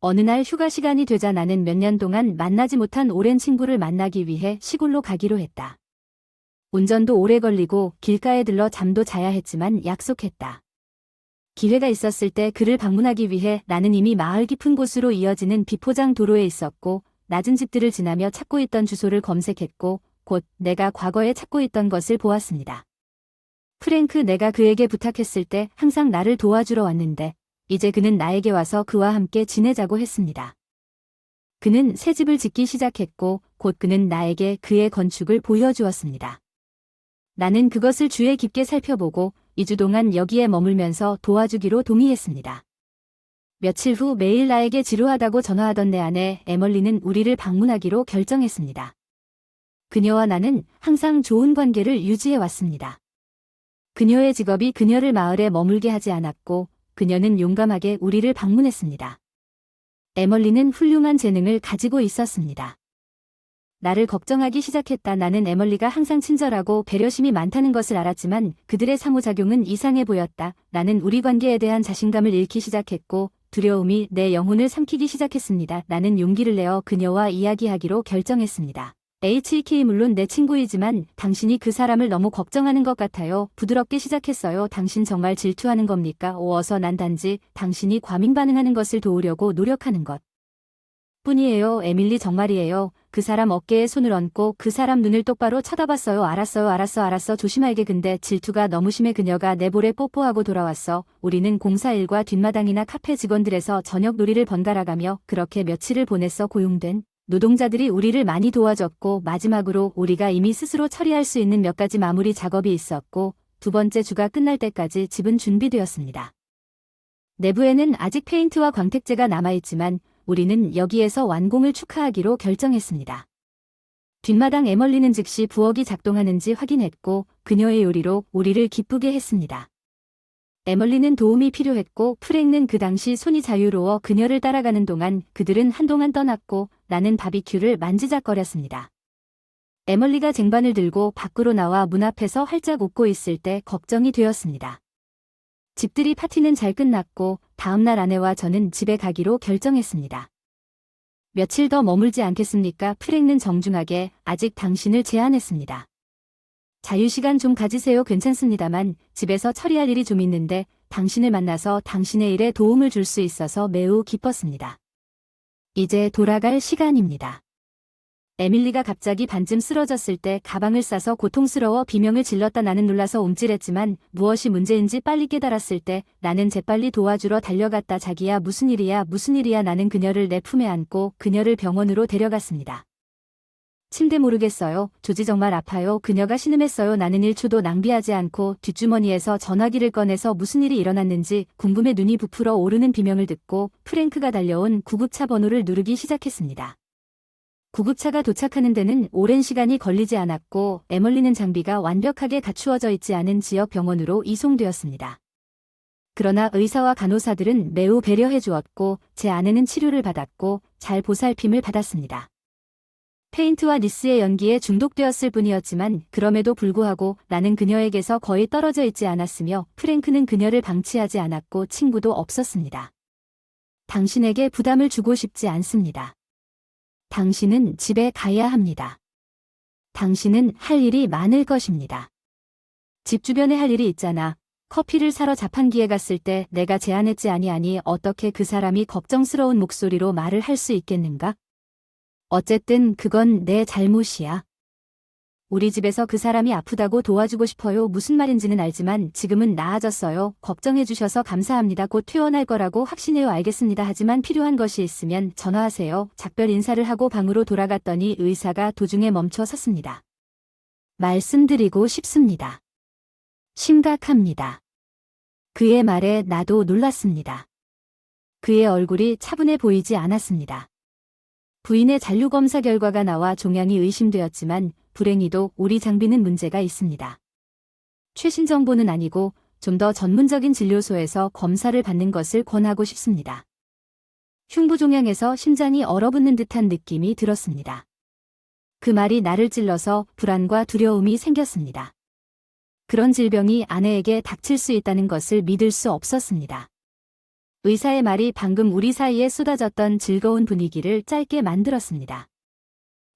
어느 날 휴가 시간이 되자 나는 몇 년 동안 만나지 못한 오랜 친구를 만나기 위해 시골로 가기로 했다. 운전도 오래 걸리고 길가에 들러 잠도 자야 했지만 약속했다. 기회가 있었을 때 그를 방문하기 위해 나는 이미 마을 깊은 곳으로 이어지는 비포장 도로에 있었고 낮은 집들을 지나며 찾고 있던 주소를 검색했고 곧 내가 과거에 찾고 있던 것을 보았습니다. 프랭크, 내가 그에게 부탁했을 때 항상 나를 도와주러 왔는데 이제 그는 나에게 와서 그와 함께 지내자고 했습니다. 그는 새 집을 짓기 시작했고 곧 그는 나에게 그의 건축을 보여주었습니다. 나는 그것을 주의 깊게 살펴보고 2주 동안 여기에 머물면서 도와주기로 동의했습니다. 며칠 후 매일 나에게 지루하다고 전화하던 내 아내 에멀리는 우리를 방문하기로 결정했습니다. 그녀와 나는 항상 좋은 관계를 유지해왔습니다. 그녀의 직업이 그녀를 마을에 머물게 하지 않았고 그녀는 용감하게 우리를 방문했습니다. 에멀리는 훌륭한 재능을 가지고 있었습니다. 나를 걱정하기 시작했다. 나는 에멀리가 항상 친절하고 배려심이 많다는 것을 알았지만 그들의 상호작용은 이상해 보였다. 나는 우리 관계에 대한 자신감을 잃기 시작했고 두려움이 내 영혼을 삼키기 시작했습니다. 나는 용기를 내어 그녀와 이야기하기로 결정했습니다. HK, 물론 내 친구이지만 당신이 그 사람을 너무 걱정하는 것 같아요. 부드럽게 시작했어요. 당신 정말 질투하는 겁니까? 어서 난 단지 당신이 과민 반응하는 것을 도우려고 노력하는 것 뿐이에요. 에밀리, 정말이에요. 그 사람 어깨에 손을 얹고 그 사람 눈을 똑바로 쳐다봤어요. 알았어. 조심할게. 근데 질투가 너무 심해. 그녀가 내 볼에 뽀뽀하고 돌아왔어. 우리는 공사 일과 뒷마당이나 카페 직원들에서 저녁 놀이를 번갈아가며 그렇게 며칠을 보냈어. 고용된 노동자들이 우리를 많이 도와줬고 마지막으로 우리가 이미 스스로 처리할 수 있는 몇 가지 마무리 작업이 있었고 두 번째 주가 끝날 때까지 집은 준비되었습니다. 내부에는 아직 페인트와 광택제가 남아있지만 우리는 여기에서 완공을 축하하기로 결정했습니다. 뒷마당 에멀리는 즉시 부엌이 작동하는지 확인했고 그녀의 요리로 우리를 기쁘게 했습니다. 에멀리는 도움이 필요했고 프랭는 그 당시 손이 자유로워 그녀를 따라가는 동안 그들은 한동안 떠났고 나는 바비큐를 만지작거렸습니다. 에멀리가 쟁반을 들고 밖으로 나와 문 앞에서 활짝 웃고 있을 때 걱정이 되었습니다. 집들이 파티는 잘 끝났고 다음날 아내와 저는 집에 가기로 결정했습니다. 며칠 더 머물지 않겠습니까? 프랭는 정중하게 아직 당신을 제안했습니다. 자유시간 좀 가지세요. 괜찮습니다만 집에서 처리할 일이 좀 있는데 당신을 만나서 당신의 일에 도움을 줄 수 있어서 매우 기뻤습니다. 이제 돌아갈 시간입니다. 에밀리가 갑자기 반쯤 쓰러졌을 때 가방을 싸서 고통스러워 비명을 질렀다. 나는 놀라서 움찔했지만 무엇이 문제인지 빨리 깨달았을 때 나는 재빨리 도와주러 달려갔다. 자기야, 무슨 일이야? 나는 그녀를 내 품에 안고 그녀를 병원으로 데려갔습니다. 침대 모르겠어요. 조지 정말 아파요. 그녀가 신음했어요. 나는 1초도 낭비하지 않고 뒷주머니에서 전화기를 꺼내서 무슨 일이 일어났는지 궁금해 눈이 부풀어 오르는 비명을 듣고 프랭크가 달려온 구급차 번호를 누르기 시작했습니다. 구급차가 도착하는 데는 오랜 시간이 걸리지 않았고 에멀리는 장비가 완벽하게 갖추어져 있지 않은 지역 병원으로 이송되었습니다. 그러나 의사와 간호사들은 매우 배려해 주었고 제 아내는 치료를 받았고 잘 보살핌을 받았습니다. 페인트와 니스의 연기에 중독되었을 뿐이었지만 그럼에도 불구하고 나는 그녀에게서 거의 떨어져 있지 않았으며 프랭크는 그녀를 방치하지 않았고 친구도 없었습니다. 당신에게 부담을 주고 싶지 않습니다. 당신은 집에 가야 합니다. 당신은 할 일이 많을 것입니다. 집 주변에 할 일이 있잖아. 커피를 사러 자판기에 갔을 때 내가 제안했지 아니 어떻게 그 사람이 걱정스러운 목소리로 말을 할 수 있겠는가? 어쨌든 그건 내 잘못이야. 우리 집에서 그 사람이 아프다고 도와주고 싶어요. 무슨 말인지는 알지만 지금은 나아졌어요. 걱정해 주셔서 감사합니다. 곧 퇴원할 거라고 확신해요. 알겠습니다. 하지만 필요한 것이 있으면 전화하세요. 작별 인사를 하고 방으로 돌아갔더니 의사가 도중에 멈춰 섰습니다. 말씀드리고 싶습니다. 심각합니다. 그의 말에 나도 놀랐습니다. 그의 얼굴이 차분해 보이지 않았습니다. 부인의 잔류검사 결과가 나와 종양이 의심되었지만 불행히도 우리 장비는 문제가 있습니다. 최신 정보는 아니고 좀 더 전문적인 진료소에서 검사를 받는 것을 권하고 싶습니다. 흉부 종양에서 심장이 얼어붙는 듯한 느낌이 들었습니다. 그 말이 나를 찔러서 불안과 두려움이 생겼습니다. 그런 질병이 아내에게 닥칠 수 있다는 것을 믿을 수 없었습니다. 의사의 말이 방금 우리 사이에 쏟아졌던 즐거운 분위기를 짧게 만들었습니다.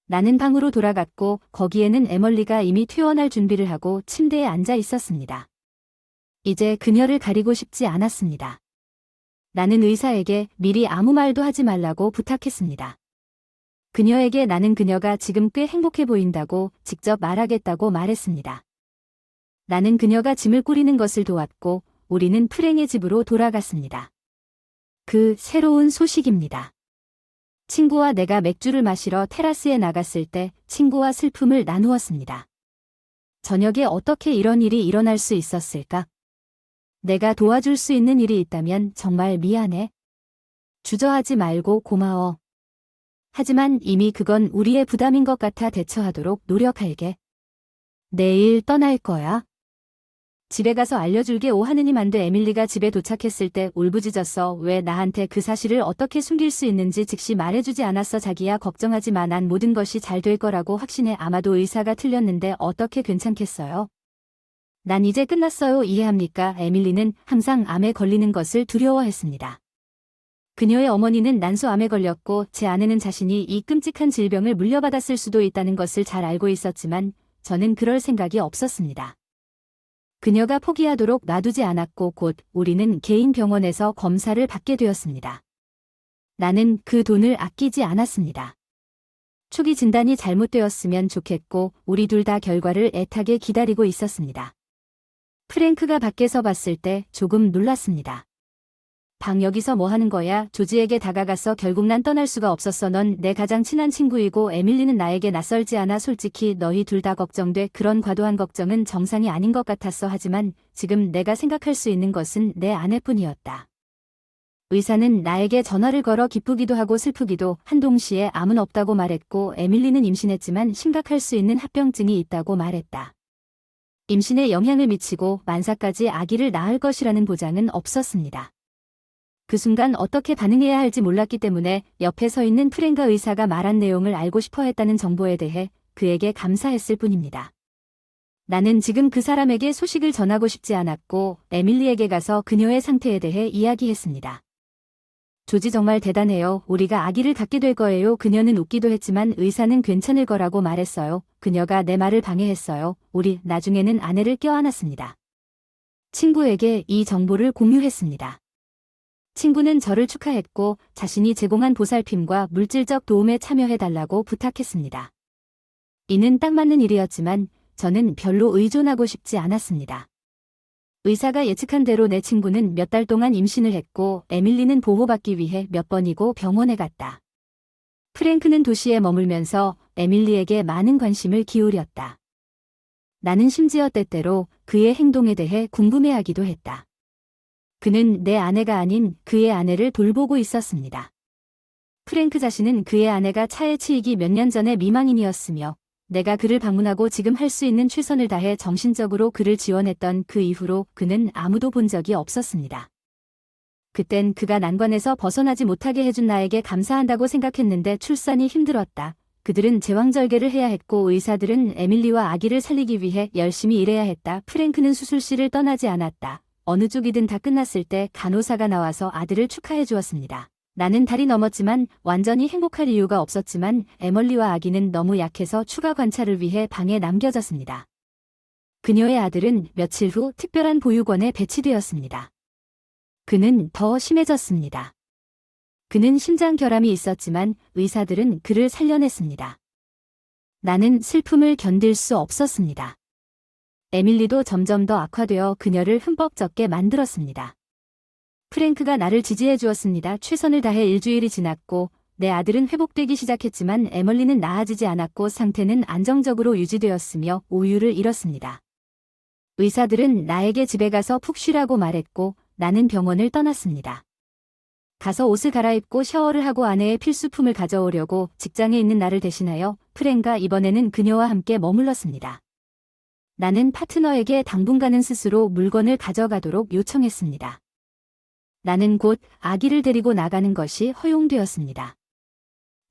나는 방으로 돌아갔고 거기에는 에멀리가 이미 퇴원할 준비를 하고 침대에 앉아 있었습니다. 이제 그녀를 가리고 싶지 않았습니다. 나는 의사에게 미리 아무 말도 하지 말라고 부탁했습니다. 그녀에게 나는 그녀가 지금 꽤 행복해 보인다고 직접 말하겠다고 말했습니다. 나는 그녀가 짐을 꾸리는 것을 도왔고 우리는 프랭의 집으로 돌아갔습니다. 그 새로운 소식입니다. 친구와 내가 맥주를 마시러 테라스에 나갔을 때 친구와 슬픔을 나누었습니다. 저녁에 어떻게 이런 일이 일어날 수 있었을까? 내가 도와줄 수 있는 일이 있다면 정말 미안해. 주저하지 말고 고마워. 하지만 이미 그건 우리의 부담인 것 같아 대처하도록 노력할게. 내일 떠날 거야. 집에 가서 알려줄게. 오 하느님 안 돼. 에밀리가 집에 도착했을 때 울부짖었어. 왜 나한테 그 사실을 어떻게 숨길 수 있는지 즉시 말해주지 않았어. 자기야 걱정하지 마. 난 모든 것이 잘 될 거라고 확신해. 아마도 의사가 틀렸는데 어떻게 괜찮겠어요? 난 이제 끝났어요. 이해합니까? 에밀리는 항상 암에 걸리는 것을 두려워했습니다. 그녀의 어머니는 난소암에 걸렸고 제 아내는 자신이 이 끔찍한 질병을 물려받았을 수도 있다는 것을 잘 알고 있었지만 저는 그럴 생각이 없었습니다. 그녀가 포기하도록 놔두지 않았고 곧 우리는 개인 병원에서 검사를 받게 되었습니다. 나는 그 돈을 아끼지 않았습니다. 초기 진단이 잘못되었으면 좋겠고 우리 둘 다 결과를 애타게 기다리고 있었습니다. 프랭크가 밖에서 봤을 때 조금 놀랐습니다. 방 여기서 뭐 하는 거야? 조지에게 다가가서 결국 난 떠날 수가 없었어. 넌 내 가장 친한 친구이고 에밀리는 나에게 낯설지 않아. 솔직히 너희 둘 다 걱정돼. 그런 과도한 걱정은 정상이 아닌 것 같았어. 하지만 지금 내가 생각할 수 있는 것은 내 아내뿐이었다. 의사는 나에게 전화를 걸어 기쁘기도 하고 슬프기도 한 동시에 암은 없다고 말했고 에밀리는 임신했지만 심각할 수 있는 합병증이 있다고 말했다. 임신에 영향을 미치고 만사까지 아기를 낳을 것이라는 보장은 없었습니다. 그 순간 어떻게 반응해야 할지 몰랐기 때문에 옆에 서 있는 프랭과 의사가 말한 내용을 알고 싶어 했다는 정보에 대해 그에게 감사했을 뿐입니다. 나는 지금 그 사람에게 소식을 전하고 싶지 않았고 에밀리에게 가서 그녀의 상태에 대해 이야기했습니다. 조지 정말 대단해요. 우리가 아기를 갖게 될 거예요. 그녀는 웃기도 했지만 의사는 괜찮을 거라고 말했어요. 그녀가 내 말을 방해했어요. 우리 나중에는 아내를 껴안았습니다. 친구에게 이 정보를 공유했습니다. 친구는 저를 축하했고 자신이 제공한 보살핌과 물질적 도움에 참여해달라고 부탁했습니다. 이는 딱 맞는 일이었지만 저는 별로 의존하고 싶지 않았습니다. 의사가 예측한 대로 내 친구는 몇 달 동안 임신을 했고 에밀리는 보호받기 위해 몇 번이고 병원에 갔다. 프랭크는 도시에 머물면서 에밀리에게 많은 관심을 기울였다. 나는 심지어 때때로 그의 행동에 대해 궁금해하기도 했다. 그는 내 아내가 아닌 그의 아내를 돌보고 있었습니다. 프랭크 자신은 그의 아내가 차에 치이기 몇 년 전에 미망인이었으며 내가 그를 방문하고 지금 할 수 있는 최선을 다해 정신적으로 그를 지원했던 그 이후로 그는 아무도 본 적이 없었습니다. 그땐 그가 난관에서 벗어나지 못하게 해준 나에게 감사한다고 생각했는데 출산이 힘들었다. 그들은 제왕절개를 해야 했고 의사들은 에밀리와 아기를 살리기 위해 열심히 일해야 했다. 프랭크는 수술실을 떠나지 않았다. 어느 쪽이든 다 끝났을 때 간호사가 나와서 아들을 축하해 주었습니다. 나는 달이 넘었지만 완전히 행복할 이유가 없었지만 에멀리와 아기는 너무 약해서 추가 관찰을 위해 방에 남겨졌습니다. 그녀의 아들은 며칠 후 특별한 보육원에 배치되었습니다. 그는 더 심해졌습니다. 그는 심장결함이 있었지만 의사들은 그를 살려냈습니다. 나는 슬픔을 견딜 수 없었습니다. 에밀리도 점점 더 악화되어 그녀를 흠뻑 젖게 만들었습니다. 프랭크가 나를 지지해 주었습니다. 최선을 다해 일주일이 지났고 내 아들은 회복되기 시작했지만 에멀리는 나아지지 않았고 상태는 안정적으로 유지되었으며 우유를 잃었습니다. 의사들은 나에게 집에 가서 푹 쉬라고 말했고 나는 병원을 떠났습니다. 가서 옷을 갈아입고 샤워를 하고 아내의 필수품을 가져오려고 직장에 있는 나를 대신하여 프랭과 이번에는 그녀와 함께 머물렀습니다. 나는 파트너에게 당분간은 스스로 물건을 가져가도록 요청했습니다. 나는 곧 아기를 데리고 나가는 것이 허용되었습니다.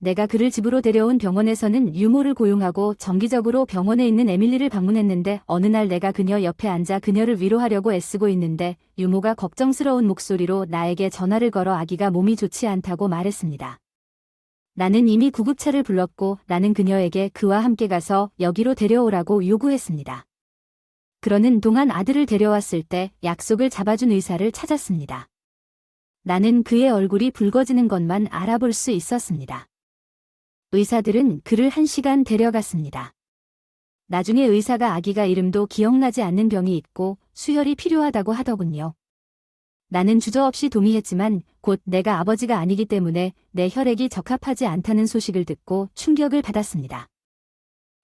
내가 그를 집으로 데려온 병원에서는 유모를 고용하고 정기적으로 병원에 있는 에밀리를 방문했는데 어느 날 내가 그녀 옆에 앉아 그녀를 위로하려고 애쓰고 있는데 유모가 걱정스러운 목소리로 나에게 전화를 걸어 아기가 몸이 좋지 않다고 말했습니다. 나는 이미 구급차를 불렀고 나는 그녀에게 그와 함께 가서 여기로 데려오라고 요구했습니다. 그러는 동안 아들을 데려왔을 때 약속을 잡아준 의사를 찾았습니다. 나는 그의 얼굴이 붉어지는 것만 알아볼 수 있었습니다. 의사들은 그를 1시간 데려갔습니다. 나중에 의사가 아기가 이름도 기억나지 않는 병이 있고 수혈이 필요하다고 하더군요. 나는 주저없이 동의했지만 곧 내가 아버지가 아니기 때문에 내 혈액이 적합하지 않다는 소식을 듣고 충격을 받았습니다.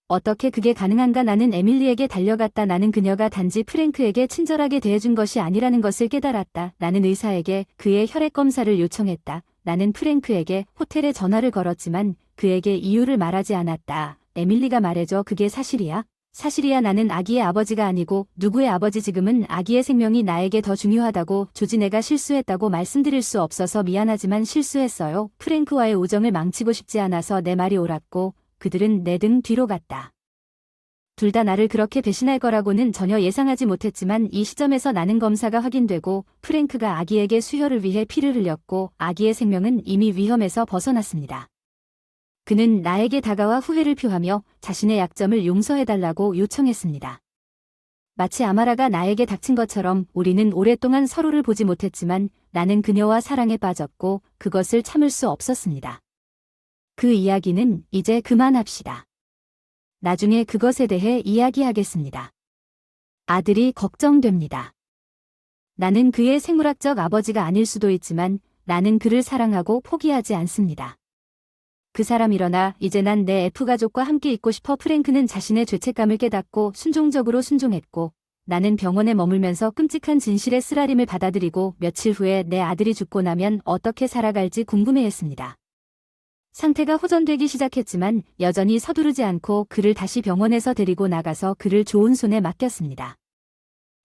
어떻게 그게 가능한가. 나는 에밀리에게 달려갔다. 나는 그녀가 단지 프랭크에게 친절하게 대해준 것이 아니라는 것을 깨달았다. 나는 의사에게 그의 혈액 검사를 요청했다. 나는 프랭크에게 호텔에 전화를 걸었지만 그에게 이유를 말하지 않았다. 에밀리가 말해줘. 그게 사실이야? 사실이야. 나는 아기의 아버지가 아니고 누구의 아버지. 지금은 아기의 생명이 나에게 더 중요하다고. 조지, 내가 실수했다고 말씀드릴 수 없어서 미안하지만 실수했어요. 프랭크와의 우정을 망치고 싶지 않아서 내 말이 옳았고 그들은 내 등 뒤로 갔다. 둘 다 나를 그렇게 배신할 거라고는 전혀 예상하지 못했지만 이 시점에서 나는 검사가 확인되고 프랭크가 아기에게 수혈을 위해 피를 흘렸고 아기의 생명은 이미 위험에서 벗어났습니다. 그는 나에게 다가와 후회를 표하며 자신의 약점을 용서해달라고 요청했습니다. 마치 아마라가 나에게 닥친 것처럼 우리는 오랫동안 서로를 보지 못했지만 나는 그녀와 사랑에 빠졌고 그것을 참을 수 없었습니다. 그 이야기는 이제 그만합시다. 나중에 그것에 대해 이야기하겠습니다. 아들이 걱정됩니다. 나는 그의 생물학적 아버지가 아닐 수도 있지만 나는 그를 사랑하고 포기하지 않습니다. 그 사람 일어나. 이제 난 내 F가족과 함께 있고 싶어. 프랭크는 자신의 죄책감을 깨닫고 순종적으로 순종했고 나는 병원에 머물면서 끔찍한 진실의 쓰라림을 받아들이고 며칠 후에 내 아들이 죽고 나면 어떻게 살아갈지 궁금해했습니다. 상태가 호전되기 시작했지만 여전히 서두르지 않고 그를 다시 병원에서 데리고 나가서 그를 좋은 손에 맡겼습니다.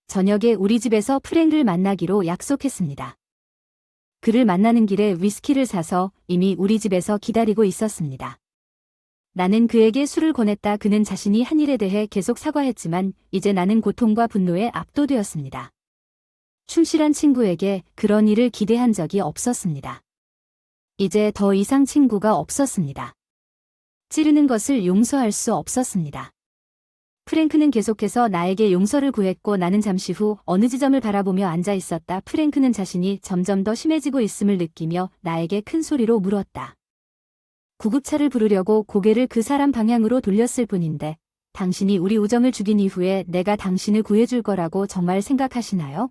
저녁에 우리 집에서 프랭크를 만나기로 약속했습니다. 그를 만나는 길에 위스키를 사서 이미 우리 집에서 기다리고 있었습니다. 나는 그에게 술을 권했다. 그는 자신이 한 일에 대해 계속 사과했지만 이제 나는 고통과 분노에 압도되었습니다. 충실한 친구에게 그런 일을 기대한 적이 없었습니다. 이제 더 이상 친구가 없었습니다. 찌르는 것을 용서할 수 없었습니다. 프랭크는 계속해서 나에게 용서를 구했고 나는 잠시 후 어느 지점을 바라보며 앉아 있었다. 프랭크는 자신이 점점 더 심해지고 있음을 느끼며 나에게 큰 소리로 물었다. 구급차를 부르려고 고개를 그 사람 방향으로 돌렸을 뿐인데 당신이 우리 우정을 죽인 이후에 내가 당신을 구해줄 거라고 정말 생각하시나요?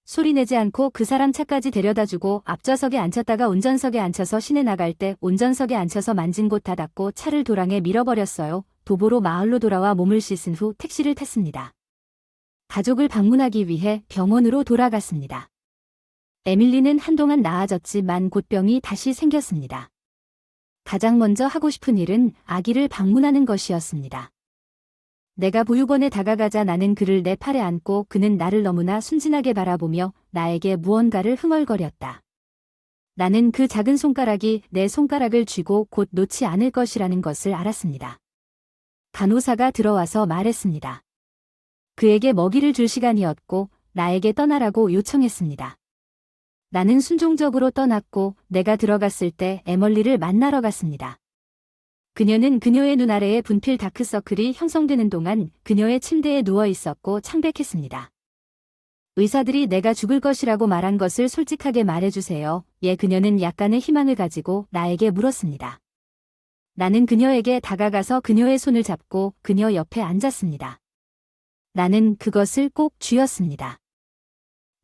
소리내지 않고 그 사람 차까지 데려다주고 앞좌석에 앉혔다가 운전석에 앉혀서 시내 나갈 때 운전석에 앉혀서 만진 곳 다 닫고 차를 도랑에 밀어버렸어요. 도보로 마을로 돌아와 몸을 씻은 후 택시를 탔습니다. 가족을 방문하기 위해 병원으로 돌아갔습니다. 에밀리는 한동안 나아졌지만 곧 병이 다시 생겼습니다. 가장 먼저 하고 싶은 일은 아기를 방문하는 것이었습니다. 내가 보육원에 다가가자 나는 그를 내 팔에 안고 그는 나를 너무나 순진하게 바라보며 나에게 무언가를 흥얼거렸다. 나는 그 작은 손가락이 내 손가락을 쥐고 곧 놓지 않을 것이라는 것을 알았습니다. 간호사가 들어와서 말했습니다. 그에게 먹이를 줄 시간이었고 나에게 떠나라고 요청했습니다. 나는 순종적으로 떠났고 내가 들어갔을 때 에멀리를 만나러 갔습니다. 그녀는 그녀의 눈 아래에 분필 다크서클이 형성되는 동안 그녀의 침대에 누워 있었고 창백했습니다. 의사들이 내가 죽을 것이라고 말한 것을 솔직하게 말해주세요. 예, 그녀는 약간의 희망을 가지고 나에게 물었습니다. 나는 그녀에게 다가가서 그녀의 손을 잡고 그녀 옆에 앉았습니다. 나는 그것을 꼭 쥐었습니다.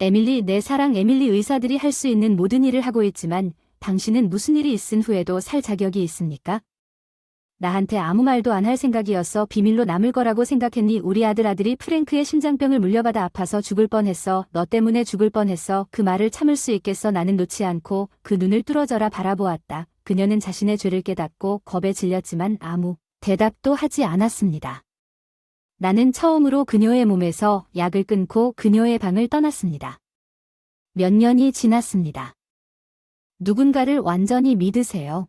에밀리, 내 사랑 에밀리, 의사들이 할 수 있는 모든 일을 하고 있지만 당신은 무슨 일이 있은 후에도 살 자격이 있습니까? 나한테 아무 말도 안 할 생각이었어. 비밀로 남을 거라고 생각했니? 우리 아들이 프랭크의 심장병을 물려받아 아파서 죽을 뻔했어. 너 때문에 죽을 뻔했어. 그 말을 참을 수 있겠어. 나는 놓지 않고 그 눈을 뚫어져라 바라보았다. 그녀는 자신의 죄를 깨닫고 겁에 질렸지만 아무 대답도 하지 않았습니다. 나는 처음으로 그녀의 몸에서 약을 끊고 그녀의 방을 떠났습니다. 몇 년이 지났습니다. 누군가를 완전히 믿으세요.